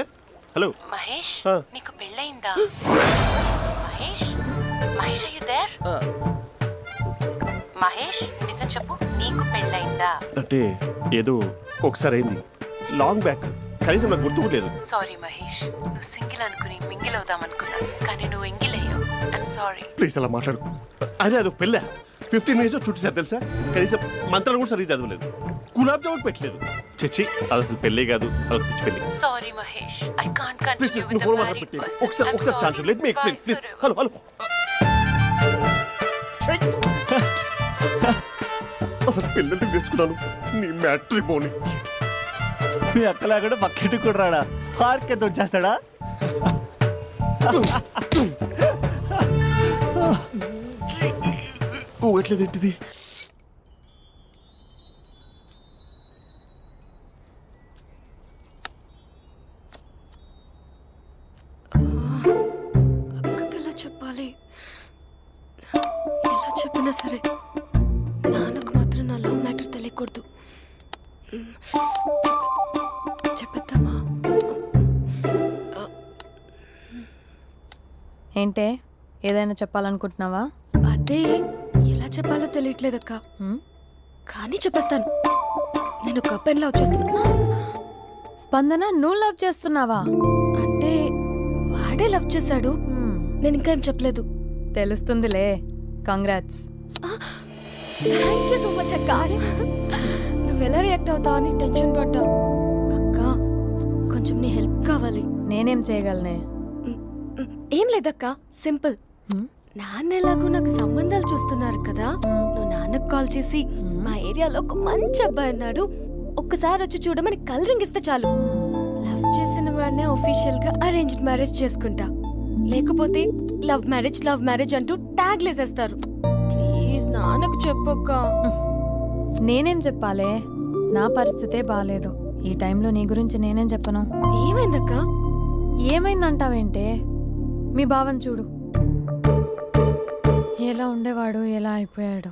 హలో మహేష్, నీకు పెళ్ళయిందా? Mahesh Mahesh are you there? Mahesh నిజం చెప్పు, నీకు పెళ్ళయిందా? అంటే ఏదో ఒకసారి అయింది, లాంగ్ బ్యాక్, కనీసం నాకు గుర్తు లేదు. సారీ మహేష్, నువ్వు సింగిల్ అనుకుని మింగిల్ అవుదాం అనుకున్నా, కానీ నువ్వు ఎంగిల్ అయ్యావు. I'm sorry. ప్లీజ్ అలా మాట్లాడు. అదే అదొక పెళ్ళ 15 మినిట్స్ చుట్టేసారు తెలుసా? కనీసం మంత్రాలు కూడా సరిగ్గా చదవలేదు, గులాబ్ జామున్ పెట్టలేదు. చచ్చి, అది అసలు పెళ్ళే కాదు, అదొక పిచ్చి పెళ్ళి. Sorry Mahesh, I can't please continue with నువ్వు ద ఫోన్ మ్యారీడ్ మాట్లాడి పర్సన్. ఒకసారి chance let me explain please. Hello hello. అసలు పిల్లల్ని తీసుకున్నాను నీ మ్యాట్రీ బోని. మీ అక్కలా కూడా పక్కింటికి కూడా రాడా? పార్క్ ఎంత వచ్చేస్తాడా? ఊగట్లేదేంటిది? అక్కకి ఎలా చెప్పాలి? ఎలా చెప్పినా సరే నాన్నకు మాత్రం నా లవ్ మ్యాటర్ తెలియకూడదు. చెప్పేద్దామా? ఏంటే ఏదైనా చెప్పాలనుకుంటున్నావా? అదే ఎలా చెప్పాలో తెలియట్లేదక్క. కానీ చెప్పేస్తాను. నేను ఒక అబ్బాయిని లవ్ చేస్తున్నా. స్పందన, నువ్వు లవ్ చేస్తున్నావా? అంటే వాడే లవ్ చేశాడు, నేను ఇంకా ఏం చెప్పలేదు. తెలుస్తుందిలే. Congrats. Thank you so much అక్క. నువ్వు ఎలా రియాక్ట్ అవుతావు అని టెన్షన్ పడ్డావు. అక్క, కొంచెం నీ హెల్ప్ కావాలి. నేనేం చేయగలనే? ఏం లేదక్క, సింపుల్. నాన్న ఎలాగో నాకు సంబంధాలు చూస్తున్నారు కదా, నువ్వు నాన్నకు కాల్ చేసి మా ఏరియాలో ఒక మంచి అబ్బాయి అన్నాడు, ఒక్కసారి వచ్చి చూడమని కలరింగ్ ఇస్తే చాలు. లవ్ చేసిన వాడినే ఒఫీషియల్ గా అరేంజ్డ్ మ్యారేజ్ చేసుకుంటా. లేకపోతే లవ్ మ్యారేజ్ అంటూ ట్యాగ్ లేసేస్తారు. ప్లీజ్ నాన్నకు చెప్పక్క. నేనేం చెప్పాలే, నా పరిస్థితే బాగాలేదు. ఈ టైంలో నీ గురించి నేనేం చెప్పను. ఏమైందక్క? ఏమైందంటావేంటే, మీ బావని చూడు, ఎలా ఉండేవాడు, ఎలా అయిపోయాడు.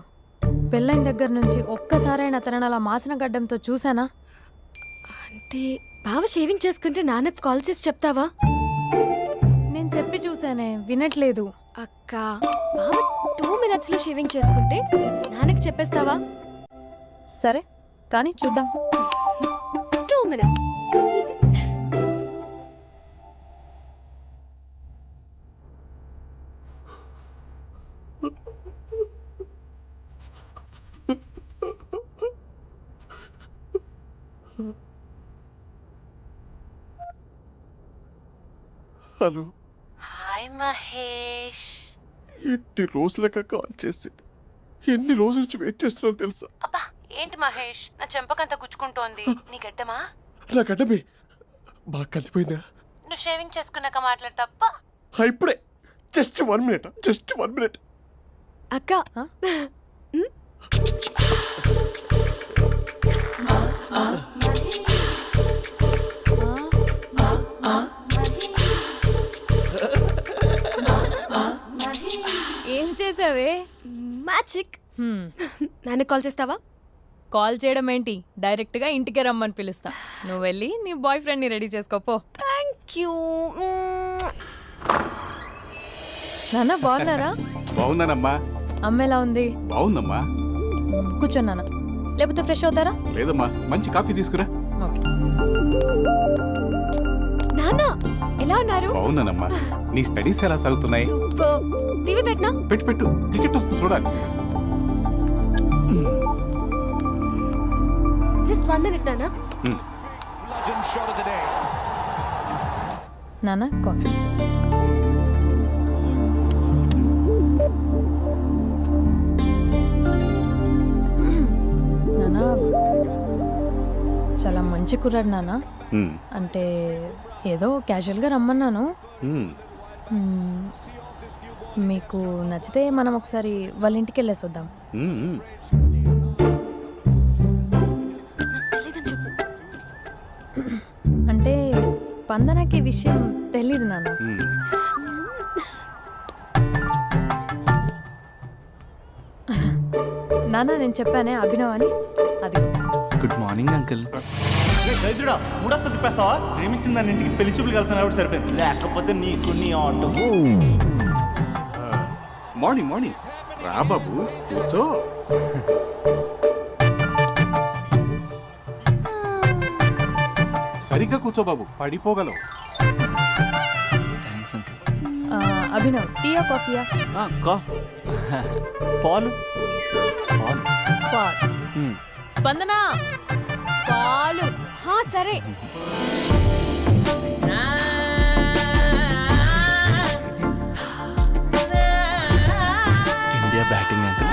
పెళ్ళైన దగ్గర నుంచి ఒక్కసారైనా తనని అలా మాసిన గడ్డంతో చూసానా? అంటే బావ షేవింగ్ చేసుకుంటే నాన్నకు కాల్ చేసి చెప్తావా? నేను చెప్పి చూసానే, వినట్లేదు. అక్క, బావ 2 minutes లో షేవింగ్ చేసుకుంటే నాన్నకి చెప్పేస్తావా? సరే కానీ చూద్దాం. 2 minutes. Hello, hi Mahesh. ఎన్ని రోజులుగా కాల్ చేసింది. ఎన్ని రోజుల నుంచి వెయిట్ చేస్తున్నావు తెలుసా? అబ్బా ఏంటి మహేష్, నా చెంపకంత గుచ్చుకుంటోంది. నీ గడ్డమా? నా గడ్డమే బాగా కలిపోయిందా? నువ్వు షేవింగ్ చేసుకున్నాక మాట్లాడు తప్ప. ఇప్పుడే జస్ట్ 1 minute. అక్క, ఏం చేసావే? మ్యాజిక్. నాన్నకు కాల్ చేస్తావా? కాల్ చేయడం ఏంటి, డైరెక్ట్ గా ఇంటికే రమ్మని పిలుస్తా. నువ్వు వెళ్ళి నీ బాయ్ ఫ్రెండ్ ని రెడీ చేసుకోపో. Thank you. నాన్న బాగున్నారా? బాగున్నానమ్మా. అమ్మ ఎలా ఉంది? బాగుందమ్మా. కూర్చోండి నాన్న, లేకపోతే ఫ్రెష్ అవుతారా? లేదమ్మా, మంచి కాఫీ తీసుకురా. నాన్న ఎలా ఉన్నారు? బాగున్నానమ్మా. నీ స్టడీస్ ఎలా సాగుతున్నాయి? సూపర్. టీవీ పెట్టనా? పెట్టు, క్రికెట్ వస్తుంది చూడాలి. జస్ట్ 1 minute నాన్న. నాన్న కాఫీ. నాన్న చాలా మంచి కుర్రాడు నాన్న. అంటే ఏదో క్యాజువల్గా రమ్మన్నాను. మీకు నచ్చితే మనం ఒకసారి వాళ్ళ ఇంటికి వెళ్ళేసి వద్దాం. అంటే స్పందనకి విషయం తెలీదు నాన్న. నాన్న నేను చెప్పానే అభినవ్ అని, అది. Good morning uncle. రైతుడా మూడొస్తా తిప్పేస్తావా? ప్రేమించిన దాని ఇంటికి పెళ్లి చూపులు వెళ్తున్నా సరిపోయింది, లేకపోతే నీకు నీ ఆటో. మార్నింగ్ రా బాబు, కూర్చో. సరిగ్గా కూర్చో బాబు, పడిపోగలవు. Thanks uncle. అభినవ్ టీయా కాఫీయా? పాలు. పాలు. స్పందన పాలు. సరే. India batting uncle.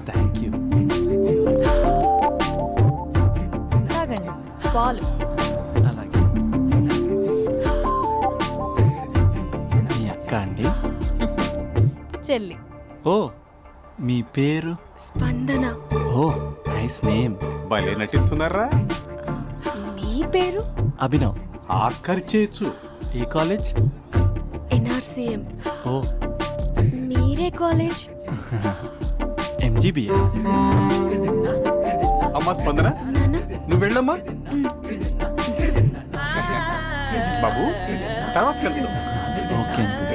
Thank you. తాగండి పాలు. అలాగే. మీ అక్క అండి? చెల్లి. ఓ, మీ పేరు? స్పందన. ఓ, నైస్ నేమ్. భలే నటిస్తున్నారా? మీ పేరు? అభినవ్. ఆస్కర్ చేయొచ్చు. ఏ కాలేజ్? NRCM. ఓ, మీరే కాలేజ్? MGBS. అమ్మా స్పందన, నువ్వు వెళ్ళమ్మా. బాబు తర్వాత వెళ్తాం. Okay uncle.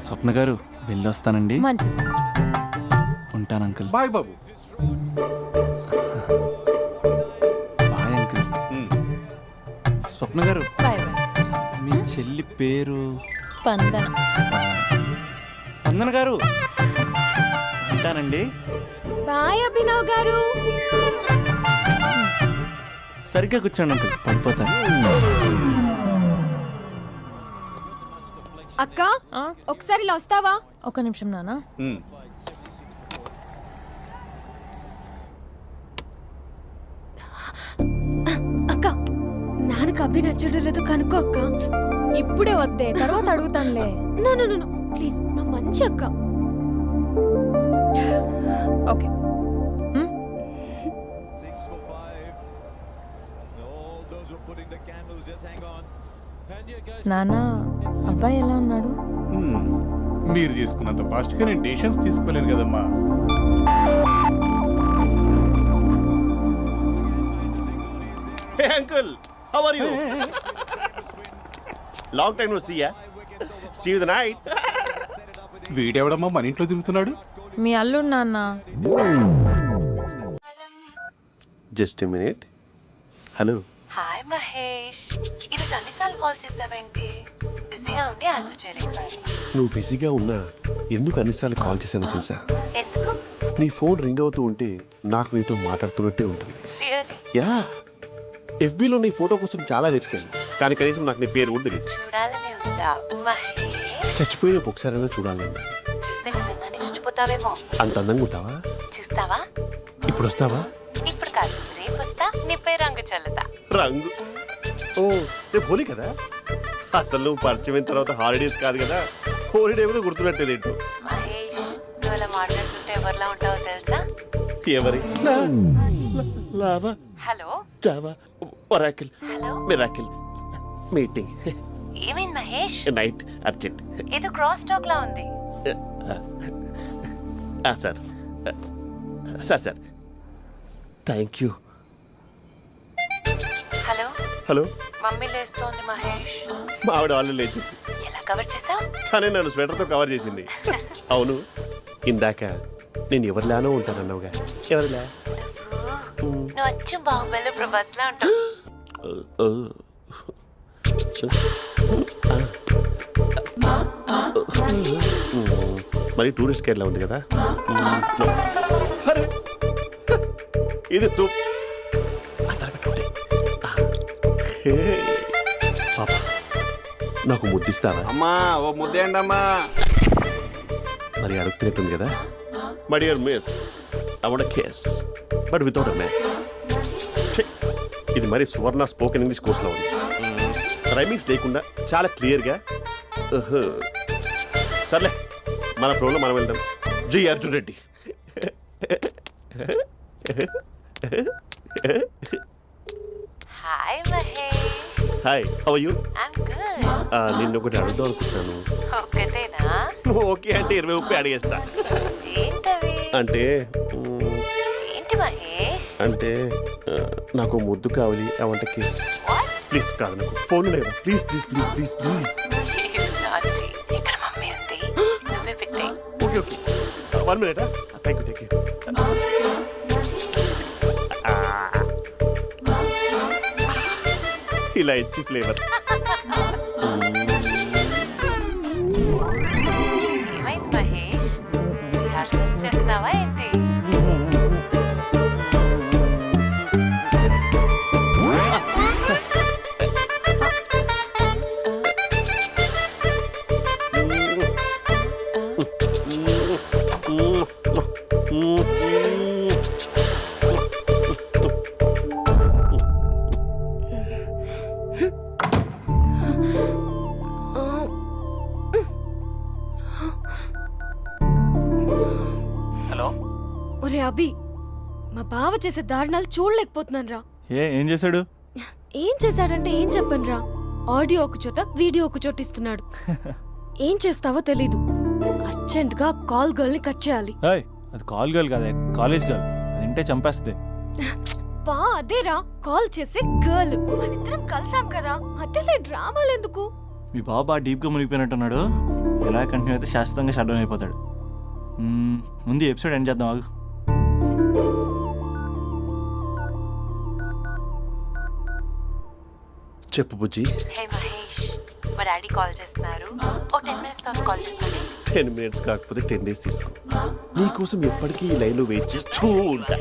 స్వప్న గారు వెళ్ళొస్తానండి. మంచిది. ఉంటాను అంకుల్. బాయ్ బాబు. Bye uncle. స్వప్న గారు, బాయ్ బాయ్. మీ చెల్లి పేరు? స్పందన. స్పందన గారు, ఉంటానండి. బాయ్ అభినవ్ గారు. సరిగ్గా కూర్చోండి అంకుల్, పడిపోతాను. అక్క ఒకసారి ఇలా వస్తావా? ఒక నిమిషం నాన్న. అక్క నాన్నకు అబ్బి నచ్చడం లేదో కనుక్కో అక్క. ఇప్పుడే వద్దే, తర్వాత అడుగుతానులే. నో ప్లీజ్, మా మంచి అక్క. ఓకే. నాన్న, అబ్బాయి ఎలా ఉన్నాడు? మీరు తీసుకున్నంత ఫాస్ట్గా నేను డెసిషన్స్ తీసుకోలేను కదమ్మా. Hey uncle, how are you? Long time no see ya. See you the night. వీడెవడమ్మా మన ఇంట్లో తిరుగుతున్నాడు? మీ అల్లుడు నాన్న. Just a minute. Hello. Hi Mahesh, ఈరోజు అన్నిసార్లు కాల్ చేసావేంటి? బిజీగా ఉండి ఆన్సర్ చేయలేదు. నువ్వు బిజీగా ఉన్నా ఎందుకు అన్నిసార్లు కాల్ చేశానో తెలుసా? ఎందుకు? నీ ఫోన్ రింగ్ అవుతూ ఉంటే నాకు నీతో మాట్లాడుతున్నట్టే ఉంటుంది. రియల్లీ? యా, ఎఫ్బీలో నీ ఫోటో కోసం చాలా వెతికాను, కానీ కనీసం నాకు నీ పేరు కూడా తెలియదు. చూడాలని ఉందా మహేష్? చచ్చిపోయిన ఒకసారైనా చూడాలని. చూస్తే నిజంగానే చచ్చిపోతావేమో. అంత అందంగా ఉంటావా? చూస్తావా? ఇప్పుడు వస్తావా? ఇప్పుడు కాదు, రేపు వస్తా, నీపై రంగు చల్లుతా. రంగు? ఓ, రేపు హోలీ కదా. అసలు నువ్వు పరిచయం తర్వాత హాలిడేస్ కాదు కదా, హోలిడే కూడా గుర్తున్నట్టేది ఏంటో. మహేష్, నువ్వు అలా మాట్లాడుతుంటే ఎవరిలా ఉంటావో తెలుసా? ఎవరి? Lava, hello, java, oracle, hello, miracle, meeting, ఏమైంది మహేష్? Night, urgent. ఏదో క్రాస్ టాక్ లా ఉంది. Sir sir sir thank you. Hello, hello, mummy లేస్తోంది మహేష్. మా ఆవిడ వాళ్ళు లేచి ఎలా కవర్ చేసావు? తనే నన్ను స్వెటర్తో కవర్ చేసింది. అవును, ఇందాక నేను ఎవరిలానో ఉంటానన్నావుగా, ఎవరిలా? నువ్వు అచ్చం బాహుబలి ప్రభాస్ లా ఉంటావు. మరి టూరిస్ట్ కేరళ ఉంది కదా. అరే, ఇది సూప్. పాప, నాకు ముద్దిస్తావా? అమ్మా ఓ ముద్దేయండి అమ్మా. మరి అడుగుతున్నట్టుంది కదా. My dear miss, I want kiss but without a mess. ఇది మరి సువర్ణ స్పోకెన్ ఇంగ్లీష్ కోర్సులో ఉంది. రైమింగ్స్ లేకుండా చాలా క్లియర్గా. సర్లే, మన ప్రోలో మనం వెళ్దాం. Jai Arjun Reddy. Hi Mahesh. Hi, how are you? I'm good. నిన్ను ఒకటి అడుగుదాం అనుకుంటున్నాను. ఒకటేనా? ఓకే అంటే 20 అడిగేస్తా. ఏంటవి? అంటే ఏంటి మహేష్? అంటే నాకు ముద్దు కావాలి. I want kiss. What? Please కాదు, నాకు ఫోన్ లేదా. Please please please please please. నాటి ఇక్కడ మమ్మీ ఉంది, నువ్వే పెట్టే. Okay okay, 1 minute. Thank you thank you. ఇలా ఇచ్చి ఫ్లేవర్. ఏమైంది మహేష్? రిహార్సల్స్ చేస్తున్నావా ఏంటి? హలో. ఒరే అభి, మా బావ చేసే దారుణాలు చూడలేకపోతున్నాను రా. ఏం చేశాడు? ఏం చేశాడంటే ఏం చెప్పను రా. ఆడియో ఒక చోట, వీడియో ఒక చోట ఇస్తున్నాడు. ఏం చేస్తావో తెలీదు. అర్జెంట్ గా కాల్ గర్ల్ ని కట్ చేయాలి. అది కాల్ గర్ల్ కదా, కాలేజ్ గర్ల్. అది వింటే చంపేస్తుంది. బా అదేరా, కాల్ చేసే గర్ల్. మనిద్దరం కలిసాం కదా, మధ్యలో డ్రామాలు ఎందుకు? మీ బాబు బాగా డీప్గా మునిగిపోయినట్టున్నాడు. ఎలా కంటిన్యూ అయితే శాశ్వతంగా షట్ డౌన్ అయిపోతాడు. ముందు ఎపిసోడ్ ఎండ్ చేద్దాం, ఆగు. చెప్పు బుజ్జి. హే మహేష్, మా డాడీ కాల్ చేస్తున్నారు. ఓ 10 minutes తర్వాత కాల్ చేస్తాను. 10 minutes కాకపోతే 10 days తీసుకో. నీకోసం ఎప్పటికీ ఈ లైన్లో వెయిట్ చేస్తూ ఉంటా.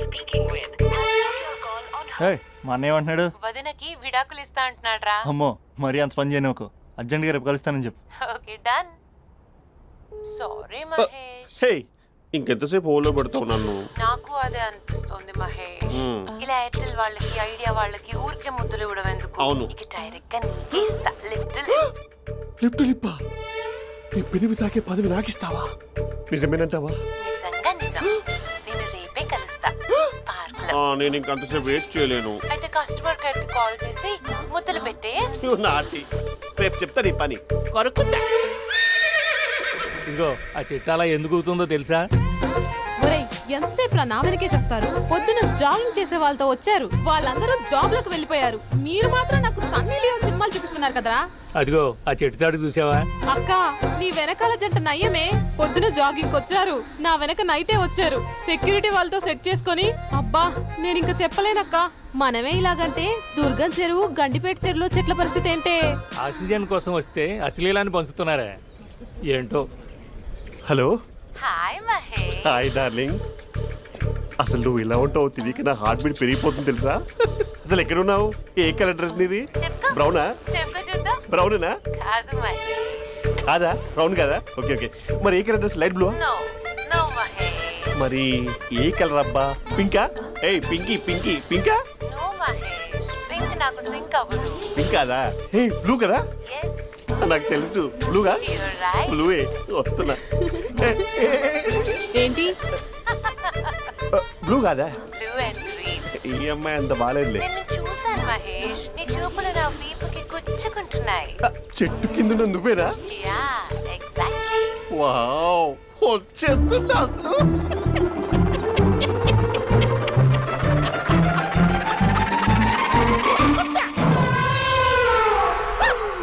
మా అన్నయ్య ఏమంటున్నాడు? వదినకి విడాకులు ఇస్తా అంటున్నాడు రా. అమ్మో, మరీ అంత పని చేయను. అర్జెంట్గా రేపు కలుస్తానని చెప్పు. Okay done. సారీ మహేష్. హే ఇంకెంతసేపు హోల్లో పెడతావు నన్ను? నాకు అదే అనిపిస్తుంది మహేష్. ఇలా ఎయిర్టెల్ వాళ్ళకి ఐడియా వాళ్ళకి ఊరికే ముద్దులు ఇవ్వడం ఎందుకు? అవును. ఇక డైరెక్ట్ గా నీకే ఇస్తా. లిఫ్ట్ లిప్టు లిప్పా నీ పెనివి తాకే పదవి నాకిస్తావా? నిజమేనంటావా? నిజంగా నిజం. నేను రేపే కలుస్తా పార్క్ లో. నేను ఇంకంతసేపు వేస్ట్ చేయలేను. అయితే కస్టమర్ కేర్ కి కాల్ చేసి ముద్దులు పెట్టే. నాటి రేపు చెప్తా నీ పని కొరుకుందా. ఇదిగో ఆ చెట్టు అలా ఎందుకు అవుతుందో తెలుసా? ఒరేయ్ ఎంతసేపు నా వెనకే చేస్తారు? పొద్దున జాగింగ్ చేసే వాళ్ళతో వచ్చారు, వాళ్ళందరూ జాబ్ లకు వెళ్ళిపోయారు. మీరు మాత్రం నాకు సన్నీ లియోన్ సినిమాలు చూపిస్తున్నారు కదరా. అదిగో ఆ చెట్టు చాటు చూసావా? అక్క నీ వెనకాల జంట నయ్యమే. పొద్దున జాగింగ్ వచ్చారు, నా వెనక నైటే వచ్చారు. సెక్యూరిటీ వాళ్ళతో సెట్ చేసుకొని అబ్బా నేను ఇంకా చెప్పలేనక్క. మనమే ఇలాగంటే దుర్గం చెరువు గండిపేట చెరువులో చెట్ల పరిస్థితి ఏంటే? ఆక్సిజన్ కోసం వస్తే అశ్లీలాన్ని పంచుతున్నారా ఏంటో. Hello. Hi Mahesh. Hi darling. అసలు నువ్వు ఇలా ఉంటావు తిరిగి నా హార్ట్ బీట్ పెరిగిపోతుంది తెలుసా? అసలు ఎక్కడున్నావు? ఏ కలర్ డ్రెస్ నీది? చెప్పుకో. బ్రౌనా? చెప్పుకో చూద్దాం. బ్రౌనేనా? కాదు మహేష్. కాదా? బ్రౌన్ కదా? Okay okay. మరి ఏ colour dress? Light blue? No no Mahesh. మరి ఏ కలర్ అబ్బా? పింకా? ఏయ్ పింకీ పింకీ పింకా? నో మహేష్. పింక్ నాకు సింక్ అవ్వదు. పింక్ కాదా? ఏ బ్లూ కదా? ఎస్ నాకు తెలుసు బ్లూగా. You're right. బ్లూవే వస్తున్నా. ఏంటి బ్లూ కాదా? Blue and green. ఈ అమ్మాయి అంత బాగాలేదులే. నిన్ను చూశాను మహేష్. నీ చూపులు నా వీపుకి గుచ్చుకుంటున్నాయి. చెట్టు కింద నువ్వేనా? Yeah exactly. వావ్ వచ్చేస్తున్నా అసలు.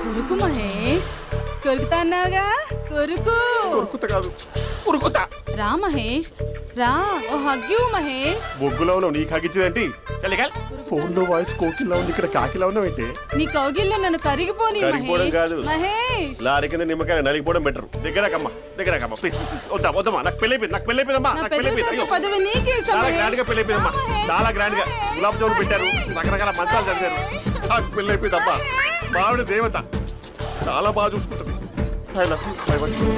కొరుకు మహేష్, కొరుకుతా అన్నావుగా, కొరుకు. ఉరుకుతా కాదు ఉరుకుతా. రా మహేష్ రా, ఓ హగ్గు మహేష్. బొగ్గులో ఉన్నావు నీకు హగించిందేంటి? ఫోన్ లో వాయిస్ కోకిలా ఉంది, ఇక్కడ కాకిలా ఉన్నావైతే. నీ కౌగిల్లో నన్ను కరిగిపోని కరిగిపోవడం కాదు. మహేష్. లారీ కింద నిమ్మకాయ నలిగిపోవడం బెటర్. దగ్గరకమ్మా ప్లీజ్. వద్దమ్మా నాకు పెళ్ళైపోయిందమ్మా. నాకు పెళ్ళైపోయింది. అయ్యో పదవి నీకే ఇస్తా చాలా మహేష్. గ్రాండ్ గా పెళ్ళైపోయిందమ్మా. చాలా గ్రాండ్ గా గులాబ్ జామున్ పెట్టారు, రకరకాల మంచాలు చదివారు. నాకు పెళ్ళైపోయిందమ్మా. మావిడ దేవత, చాలా బాగా చూసుకుంటుంది. I love you.